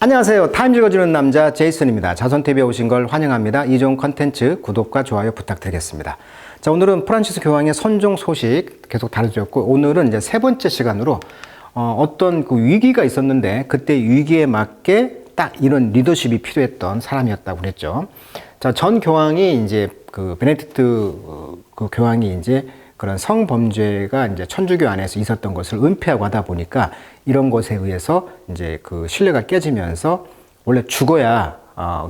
안녕하세요. 타임 읽어주는 남자 제이슨입니다. 자선TV에 오신 걸 환영합니다. 이 좋은 컨텐츠 구독과 좋아요 부탁드리겠습니다. 자, 오늘은 프란시스 교황의 선종 소식 계속 다뤄드렸고, 오늘은 이제 세 번째 시간으로 어떤 그 위기가 있었는데 그때 위기에 맞게 딱 이런 리더십이 필요했던 사람이었다고 그랬죠. 자, 전 교황이 이제 그 베네딕트 그 교황이 이제 그런 성범죄가 이제 천주교 안에서 있었던 것을 은폐하고 하다 보니까 이런 것에 의해서 이제 그 신뢰가 깨지면서 원래 죽어야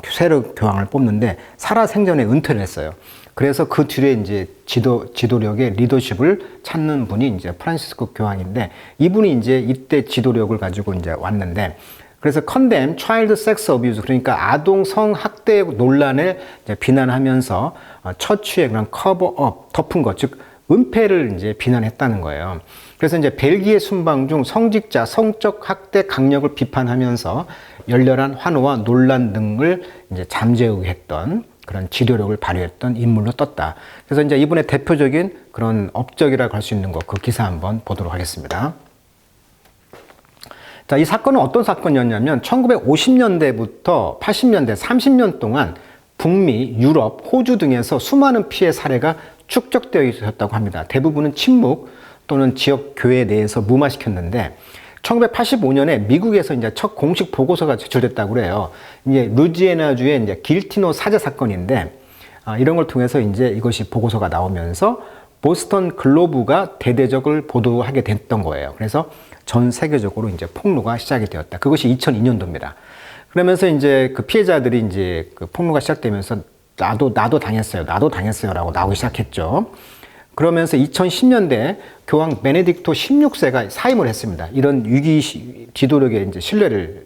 새로 교황을 뽑는데 살아생전에 은퇴를 했어요. 그래서 그 뒤에 이제 지도력의 리더십을 찾는 분이 이제 프란시스코 교황인데, 이분이 이제 이때 지도력을 가지고 이제 왔는데, 그래서 condemn child sex abuse, 그러니까 아동 성학대 논란을 이제 비난하면서 처치의 그런 커버업, 덮은 것, 즉 은폐를 이제 비난했다는 거예요. 그래서 이제 벨기에 순방 중 성직자 성적 학대 강력을 비판하면서 열렬한 환호와 논란 등을 이제 잠재우게 했던 그런 지도력을 발휘했던 인물로 떴다. 그래서 이제 이분의 대표적인 그런 업적이라고 할 수 있는 것, 그 기사 한번 보도록 하겠습니다. 자, 이 사건은 어떤 사건이었냐면 1950년대부터 80년대 30년 동안 북미, 유럽, 호주 등에서 수많은 피해 사례가 축적되어 있었다고 합니다. 대부분은 침묵 또는 지역 교회 내에서 무마시켰는데, 1985년에 미국에서 이제 첫 공식 보고서가 제출됐다고 그래요. 이제 루지애나주의 이제 길티노 사제 사건인데, 이런 걸 통해서 이제 이것이 보고서가 나오면서 보스턴 글로브가 대대적을 보도하게 됐던 거예요. 그래서 전 세계적으로 이제 폭로가 시작이 되었다. 그것이 2002년도입니다. 그러면서 이제 그 피해자들이 이제 그 폭로가 시작되면서 나도 당했어요라고 나오기 시작했죠. 그러면서 2010년대 교황 베네딕토 16세가 사임을 했습니다. 이런 위기 지도력의 이제 신뢰를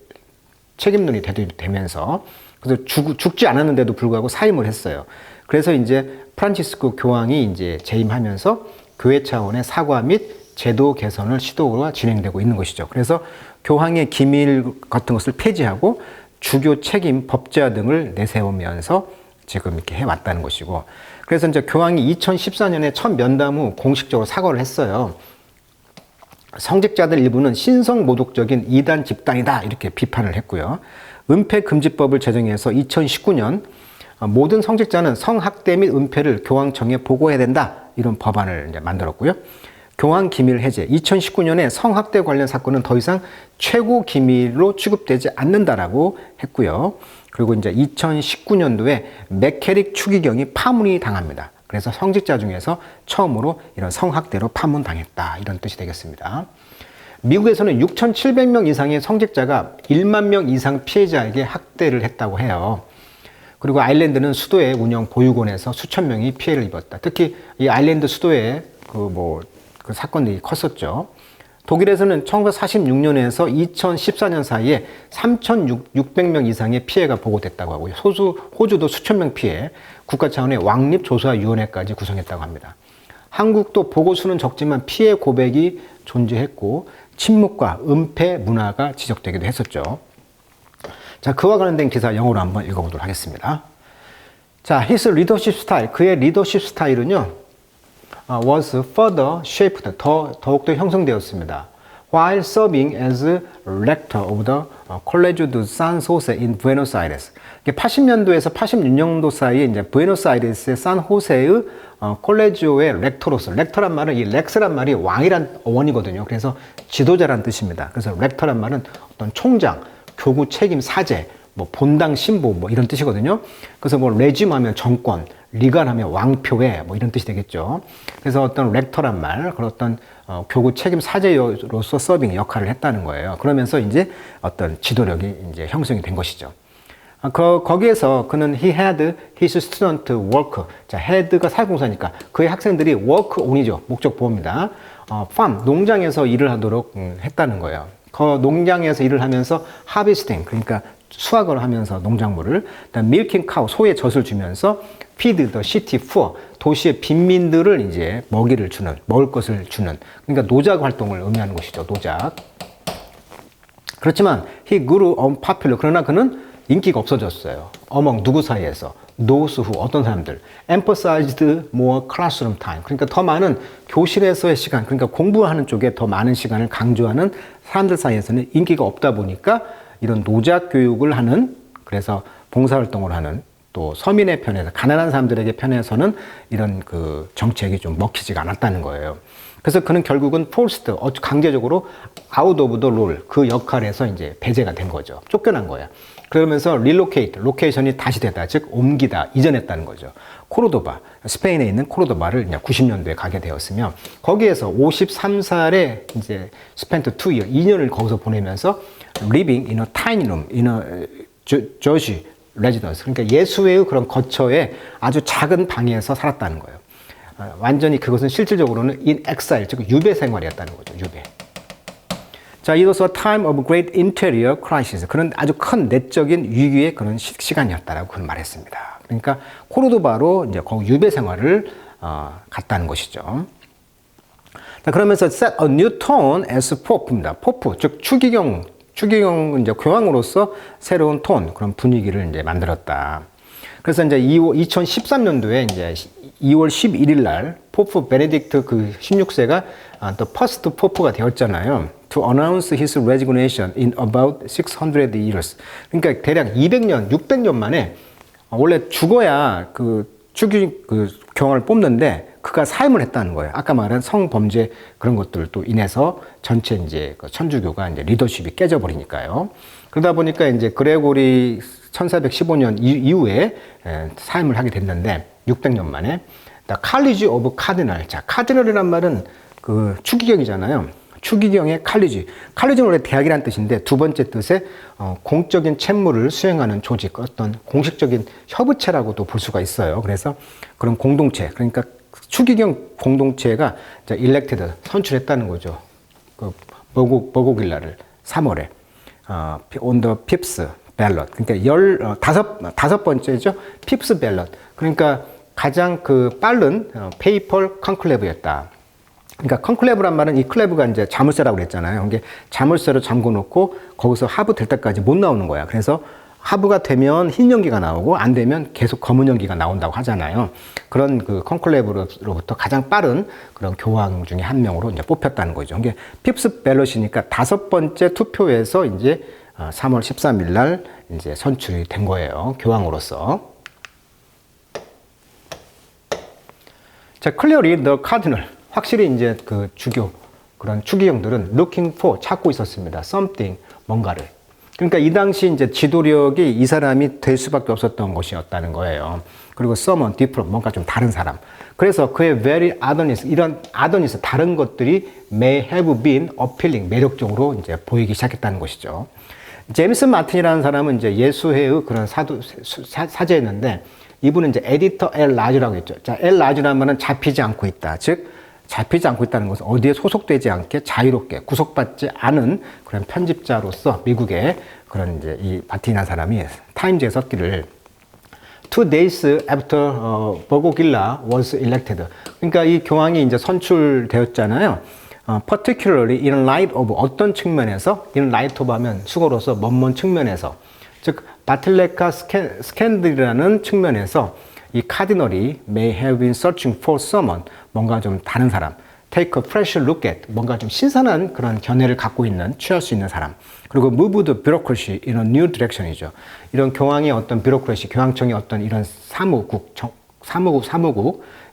책임론이 되면서, 그래서 죽지 않았는데도 불구하고 사임을 했어요. 그래서 이제 프란치스코 교황이 이제 재임하면서 교회 차원의 사과 및 제도 개선을 시도가 진행되고 있는 것이죠. 그래서 교황의 기밀 같은 것을 폐지하고 주교 책임 법제화 등을 내세우면서 지금 이렇게 해왔다는 것이고, 그래서 이제 교황이 2014년에 첫 면담 후 공식적으로 사과를 했어요. 성직자들 일부는 신성 모독적인 이단 집단이다 이렇게 비판을 했고요. 은폐 금지법을 제정해서 2019년 모든 성직자는 성학대 및 은폐를 교황청에 보고해야 된다 이런 법안을 이제 만들었고요. 교황 기밀 해제, 2019년에 성학대 관련 사건은 더 이상 최고 기밀로 취급되지 않는다라고 했고요. 그리고 이제 2019년도에 맥케릭 추기경이 파문이 당합니다. 그래서 성직자 중에서 처음으로 이런 성학대로 파문당했다 이런 뜻이 되겠습니다. 미국에서는 6,700명 이상의 성직자가 1만 명 이상 피해자에게 학대를 했다고 해요. 그리고 아일랜드는 수도의 운영 보육원에서 수천 명이 피해를 입었다. 특히 이 아일랜드 수도에 그 사건들이 컸었죠. 독일에서는 1946년에서 2014년 사이에 3,600명 이상의 피해가 보고됐다고 하고요. 호주도 수천 명 피해, 국가 차원의 왕립조사위원회까지 구성했다고 합니다. 한국도 보고수는 적지만 피해 고백이 존재했고 침묵과 은폐 문화가 지적되기도 했었죠. 자, 그와 관련된 기사 영어로 한번 읽어보도록 하겠습니다. 자, his leadership style, 그의 리더십 스타일은요, was further shaped, 더욱더 형성되었습니다. While serving as rector of the Colegio de San Jose in Buenos Aires. 80년도에서 86년도 사이에 이제 부에노스아이레스의 산호세의 콜레지오의 렉터로서, 렉터란 말은 이 렉스란 말이 왕이란 어원이거든요. 그래서 지도자란 뜻입니다. 그래서 렉터란 말은 어떤 총장, 교구 책임 사제, 본당 신부 이런 뜻이거든요. 그래서 레짐 하면 정권, 리간 하면 왕표회 이런 뜻이 되겠죠. 그래서 어떤 렉터란 말, 그런 어떤 교구 책임 사제로서 서빙 역할을 했다는 거예요. 그러면서 이제 어떤 지도력이 이제 형성이 된 것이죠. 거기에서 그는 he had his student work. 자, had가 사회공사니까 그의 학생들이 work on이죠. 목적 보호입니다. farm, 농장에서 일을 하도록 했다는 거예요. 그 농장에서 일을 하면서 harvesting, 그러니까 수확을 하면서 농작물을, 그다음 milking cow, 소의 젖을 주면서 feed the city poor, 도시의 빈민들을 이제 먹을 것을 주는, 그러니까 노작 활동을 의미하는 것이죠. 노작. 그렇지만 he grew unpopular, 그러나 그는 인기가 없어졌어요. among 누구 사이에서? those who, 어떤 사람들. emphasized more classroom time, 그러니까 더 많은 교실에서의 시간, 그러니까 공부하는 쪽에 더 많은 시간을 강조하는 사람들 사이에서는 인기가 없다 보니까 이런 노작 교육을 하는, 그래서 봉사활동을 하는, 또 서민의 편에서, 가난한 사람들에게 편에서는 이런 그 정책이 좀 먹히지가 않았다는 거예요. 그래서 그는 결국은 forced, 강제적으로 out of the role, 그 역할에서 이제 배제가 된 거죠. 쫓겨난 거예요. 그러면서 relocate, 로케이션이 다시 되다, 즉 옮기다, 이전했다는 거죠. 코르도바, 스페인에 있는 코르도바를 이제 90년도에 가게 되었으며, 거기에서 53살에 이제 spent 2year, 2년을 거기서 보내면서 living in a tiny room, in a Jewish residence, 그러니까 예수회의 그런 거처에 아주 작은 방에서 살았다는 거예요. 완전히 그것은 실질적으로는 in exile, 즉 유배 생활이었다는 거죠. 유배. 자, it was a time of great interior crisis. 그런 아주 큰 내적인 위기의 그런 시간이었다라고 그는 말했습니다. 그러니까 코르도바로 이제 거기 유배 생활을 갔다는 것이죠. 자, 그러면서 set a new tone as pope입니다. 포프, 즉 추기경 이제 교황으로서 새로운 톤, 그런 분위기를 이제 만들었다. 그래서 이제 2013년도에 이제 2월 11일 날 포프 베네딕트 그 16세가 또 퍼스트 포프가 되었잖아요. To announce his resignation in about 600 years. 그러니까 대략 200년, 600년 만에 원래 죽어야 그 교황을 뽑는데 그가 사임을 했다는 거예요. 아까 말한 성범죄 그런 것들도 인해서 전체 이제 그 천주교가 이제 리더십이 깨져버리니까요. 그러다 보니까 이제 그레고리 1415년 이후에 사임을 하게 됐는데 600년 만에 칼리지 오브 카디널. 자, 카디널이란 말은 그 추기경이잖아요. 추기경의 칼리지. 칼리지는 원래 대학이란 뜻인데 두 번째 뜻에 공적인 책무를 수행하는 조직, 어떤 공식적인 협의체라고도 볼 수가 있어요. 그래서 그런 공동체, 그러니까 추기경 공동체가 elected, 선출했다는 거죠. 그 버고길라를 3월에 on the fifth ballot. 그러니까 다섯 번째죠. fifth ballot. 그러니까 가장 그 빠른 페이퍼 컨클레브였다. 그러니까 컨클레브란 말은 이 클레브가 이제 자물쇠라고 그랬잖아요. 이게 자물쇠로 잠궈 놓고 거기서 하부 될 때까지 못 나오는 거야. 그래서 하부가 되면 흰 연기가 나오고 안 되면 계속 검은 연기가 나온다고 하잖아요. 그런 그 컨클레브로부터 가장 빠른 그런 교황 중에 한 명으로 이제 뽑혔다는 거죠. 이게 핍스 벨럿이니까 다섯 번째 투표에서 이제 3월 13일 날 이제 선출이 된 거예요. 교황으로서. 자, clearly the cardinal. 확실히 이제 그 주교, 그런 추기경들은 looking for, 찾고 있었습니다. something, 뭔가를. 그러니까 이 당시 이제 지도력이 이 사람이 될 수밖에 없었던 것이었다는 거예요. 그리고 someone different, 뭔가 좀 다른 사람. 그래서 그의 very otherness, 이런 otherness, 다른 것들이 may have been appealing, 매력적으로 이제 보이기 시작했다는 것이죠. 제임스 마틴이라는 사람은 이제 예수회의 그런 사제였는데, 이분은 이제 에디터 엘 라주라고 했죠. 자, 엘 라주라는 말은 잡히지 않고 있다. 즉, 잡히지 않고 있다는 것은 어디에 소속되지 않게 자유롭게 구속받지 않은 그런 편집자로서 미국의 그런 이제 이 마틴이라는 사람이 타임즈에 썼기를 2 days after 버고길라 was elected. 그러니까 이 교황이 이제 선출되었잖아요. particularly in light of 어떤 측면에서, in light of 하면 수고로서 먼 측면에서, 즉 바틀레카 스캔들이라는 측면에서 이 카디널이 may have been searching for someone, 뭔가 좀 다른 사람, take a fresh look at, 뭔가 좀 신선한 그런 견해를 갖고 있는, 취할 수 있는 사람, 그리고 move the bureaucracy in a new direction이죠. 이런 교황의 어떤 뷰로크래시, 교황청의 어떤 이런 사무국,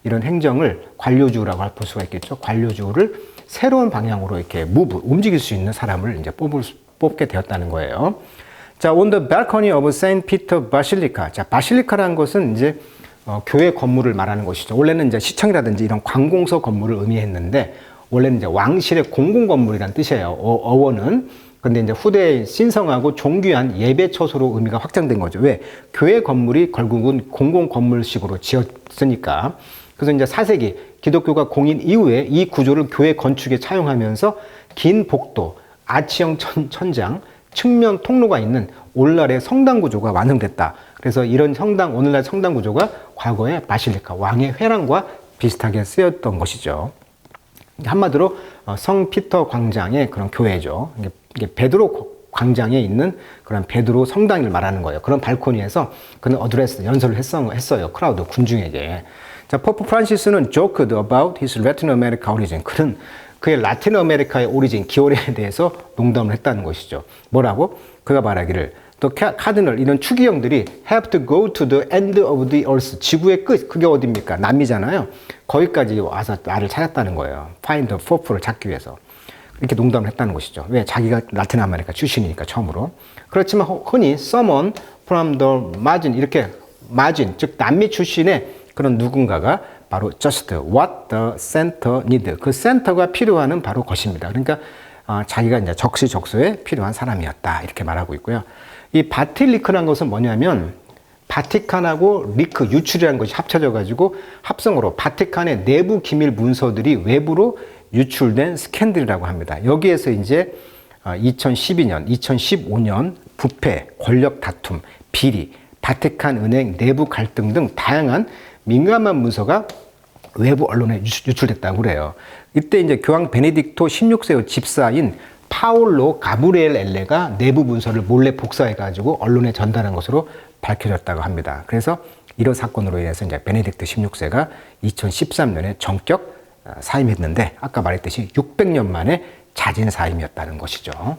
이런 행정을 관료주라고 볼 수가 있겠죠. 관료주를 새로운 방향으로 이렇게 움직일 수 있는 사람을 이제 뽑게 되었다는 거예요. 자, on the balcony of Saint Peter Basilica. 자, 바실리카라는 것은 이제 교회 건물을 말하는 것이죠. 원래는 이제 시청이라든지 이런 관공서 건물을 의미했는데, 원래는 이제 왕실의 공공 건물이란 뜻이에요. 어원은. 근데 이제 후대에 신성하고 존귀한 예배 처소로 의미가 확장된 거죠. 왜? 교회 건물이 결국은 공공 건물식으로 지었으니까. 그래서 이제 4세기 기독교가 공인 이후에 이 구조를 교회 건축에 차용하면서 긴 복도, 아치형 천장, 측면 통로가 있는 오늘날의 성당 구조가 완성됐다. 그래서 이런 오늘날 성당 구조가 과거의 바실리카, 왕의 회랑과 비슷하게 쓰였던 것이죠. 한마디로 성 피터 광장의 그런 교회죠. 이게 베드로 광장에 있는 그런 베드로 성당을 말하는 거예요. 그런 발코니에서 그는 연설을 했어요. 크라우드, 군중에게. 자, 포프 프란시스는 joked about his Latin America origin. 그는 그의 라틴 아메리카의 오리진, 기원에 대해서 농담을 했다는 것이죠. 뭐라고? 그가 말하기를 또 카디널 이런 추기경들이 have to go to the end of the earth. 지구의 끝. 그게 어디입니까? 남미잖아요. 거기까지 와서 나를 찾았다는 거예요. find the fourth를 찾기 위해서. 이렇게 농담을 했다는 것이죠. 왜? 자기가 라틴 아메리카 출신이니까 처음으로. 그렇지만 흔히 someone from the margin 이렇게 margin 즉 남미 출신의 그런 누군가가 바로 just what the center need 그 센터가 필요한 바로 것입니다. 그러니까 자기가 이제 적시적소에 필요한 사람이었다 이렇게 말하고 있고요. 이 바틸리크라는 것은 뭐냐면 바티칸하고 리크 유출이라는 것이 합쳐져 가지고 합성어로 바티칸의 내부 기밀 문서들이 외부로 유출된 스캔들이라고 합니다. 여기에서 이제 2012년, 2015년 부패, 권력 다툼, 비리, 바티칸 은행 내부 갈등 등 다양한 민감한 문서가 외부 언론에 유출됐다고 그래요. 이때 이제 교황 베네딕토 16세의 집사인 파올로 가브리엘 엘레가 내부 문서를 몰래 복사해가지고 언론에 전달한 것으로 밝혀졌다고 합니다. 그래서 이런 사건으로 인해서 이제 베네딕토 16세가 2013년에 정격 사임했는데 아까 말했듯이 600년 만에 자진 사임이었다는 것이죠.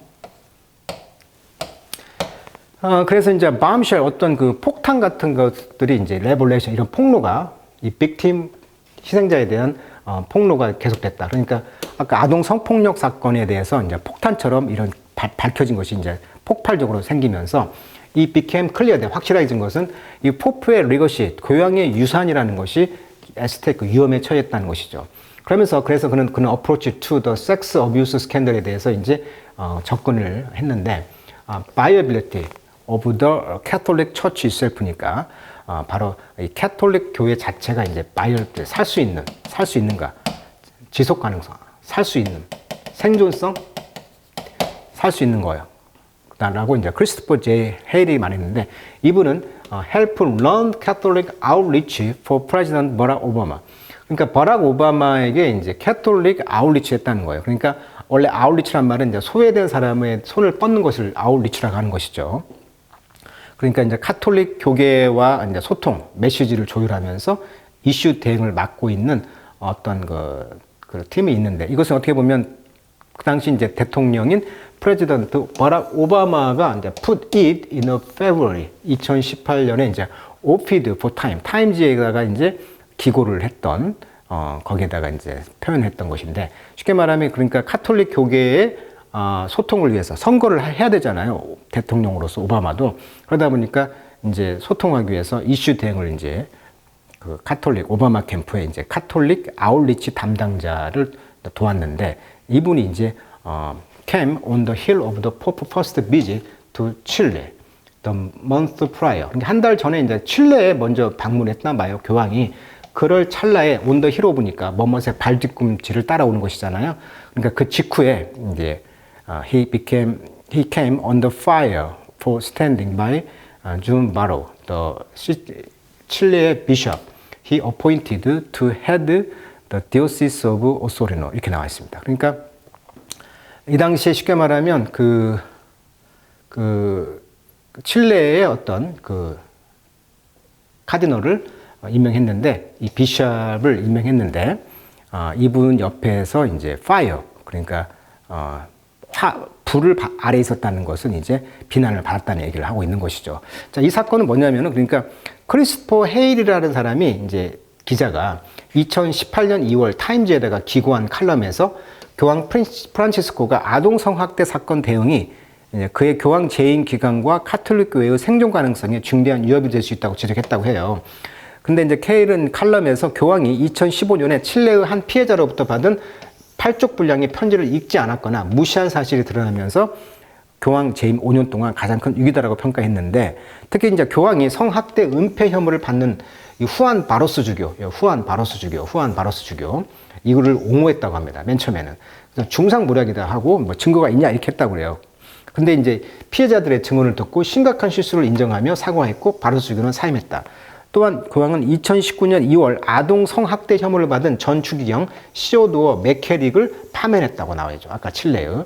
그래서 이제 밤쉘 어떤 그 폭탄 같은 것들이 이제 레볼레이션 이런 폭로가 이 빅팀 희생자에 대한 폭로가 계속됐다. 그러니까 아까 아동 성폭력 사건에 대해서 이제 폭탄처럼 이런 밝혀진 것이 이제 폭발적으로 생기면서 이 became clear, 확실해진 것은 이 포프의 리거시, 교황의 유산이라는 것이 에스테이크 위험에 처했다는 것이죠. 그래서 그는 approach to the sex abuse scandal에 대해서 이제 접근을 했는데 viability of the Catholic Church itself니까 바로 이 캐톨릭 교회 자체가 이제 살 수 있는가, 지속 가능성, 살 수 있는 생존성, 살 수 있는 거예요. 라고 이제 크리스토퍼 J. 헤일이 말했는데 이분은 help run Catholic outreach for President Barack Obama. 그러니까 버락 오바마에게 이제 캐톨릭 아웃리치 했다는 거예요. 그러니까 원래 아웃리치란 말은 이제 소외된 사람의 손을 뻗는 것을 아웃리치라고 하는 것이죠. 그러니까 이제 카톨릭 교계와 이제 소통, 메시지를 조율하면서 이슈 대응을 맡고 있는 어떤 그 팀이 있는데 이것은 어떻게 보면 그 당시 이제 대통령인 프레지던트 버락 오바마가 이제 put it in a February 2018년에 이제 opted for time, 타임즈에다가 이제 기고를 했던 거기에다가 이제 표현했던 것인데 쉽게 말하면 그러니까 카톨릭 교계의 소통을 위해서 선거를 해야 되잖아요. 대통령으로서 오바마도. 그러다 보니까 이제 소통하기 위해서 이슈 대응을 이제 그 카톨릭 오바마 캠프에 이제 카톨릭 아웃리치 담당자를 도왔는데 이분이 이제 came on the heel of the Pope first visit to Chile the month prior. 그러니까 한 달 전에 이제 칠레에 먼저 방문했나 봐요. 교황이. 그럴 찰나에 on the heel 오브니까 뭐뭇의 발 뒤꿈치를 따라오는 것이잖아요. 그러니까 그 직후에 이제 he came on the fire for standing by June Barrow, the 칠레의 bishop. He appointed to head the diocese of Osorno 이렇게 나와 있습니다. 그러니까 이 당시에 쉽게 말하면 그 칠레의 어떤 그 카디널을 임명했는데 이 비샵을 임명했는데 이분 옆에서 이제 fire 그러니까 불을 아래 있었다는 것은 이제 비난을 받았다는 얘기를 하고 있는 것이죠. 자, 이 사건은 뭐냐면은 그러니까 크리스토퍼 헤일이라는 사람이 이제 기자가 2018년 2월 타임즈에다가 기고한 칼럼에서 교황 프란치스코가 아동 성학대 사건 대응이 이제 그의 교황 재임 기간과 카톨릭 교회의 생존 가능성에 중대한 위협이 될 수 있다고 지적했다고 해요. 근데 이제 케일은 칼럼에서 교황이 2015년에 칠레의 한 피해자로부터 받은 8쪽 분량의 편지를 읽지 않았거나 무시한 사실이 드러나면서 교황 재임 5년 동안 가장 큰 위기다라고 평가했는데 특히 이제 교황이 성학대 은폐 혐의를 받는 이 후안 바로스 주교 이거를 옹호했다고 합니다. 맨 처음에는 중상모략이다 하고 뭐 증거가 있냐 이렇게 했다고 그래요. 근데 이제 피해자들의 증언을 듣고 심각한 실수를 인정하며 사과했고 바로스 주교는 사임했다. 또한 교황은 2019년 2월 아동 성학대 혐의를 받은 전 추기경 시오도어 맥케릭을 파면했다고 나와 있죠. 아까 칠레의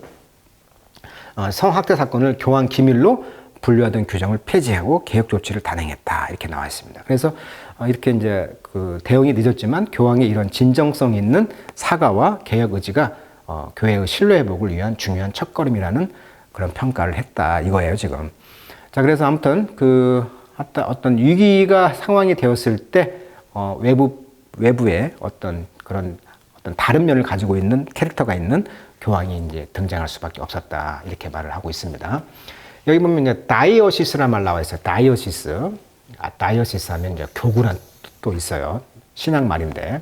성학대 사건을 교황 기밀로 분류하던 규정을 폐지하고 개혁 조치를 단행했다 이렇게 나와 있습니다. 그래서 이렇게 이제 그 대응이 늦었지만 교황의 이런 진정성 있는 사과와 개혁 의지가 교회의 신뢰 회복을 위한 중요한 첫걸음이라는 그런 평가를 했다 이거예요 지금. 자, 그래서 아무튼 어떤 위기가 상황이 되었을 때 외부에 어떤 다른 면을 가지고 있는 캐릭터가 있는 교황이 이제 등장할 수밖에 없었다 이렇게 말을 하고 있습니다. 여기 보면 이제 다이오시스란 말 나와 있어요. 다이오시스. 다이오시스 하면 이제 교구란 뜻도 있어요. 신앙 말인데.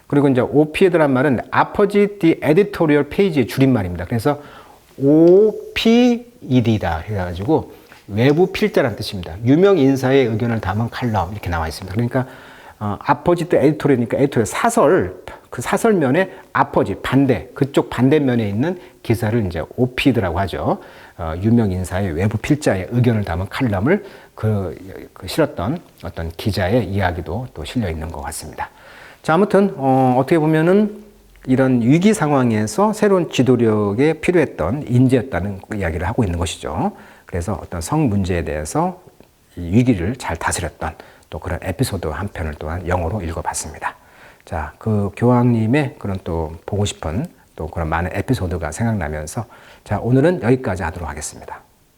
그리고 이제 OPED란 말은 Opposite the Editorial Page의 줄임말입니다. 그래서 OPED다 해가지고 외부 필자란 뜻입니다. 유명 인사의 의견을 담은 칼럼 이렇게 나와 있습니다. 그러니까 Opposite Editorial이니까 에디토리얼 사설, 그 사설면에 Opposite 반대, 그쪽 반대면에 있는 기사를 이제 OPED라고 하죠. 유명 인사의 외부 필자의 의견을 담은 칼럼을 실었던 어떤 기자의 이야기도 또 실려 있는 것 같습니다. 자, 아무튼 어떻게 보면은 이런 위기 상황에서 새로운 지도력에 필요했던 인재였다는 이야기를 하고 있는 것이죠. 그래서 어떤 성 문제에 대해서 이 위기를 잘 다스렸던 또 그런 에피소드 한 편을 또한 영어로 읽어봤습니다. 자, 그 교황님의 그런 또 보고 싶은 또 그런 많은 에피소드가 생각나면서 자, 오늘은 여기까지 하도록 하겠습니다.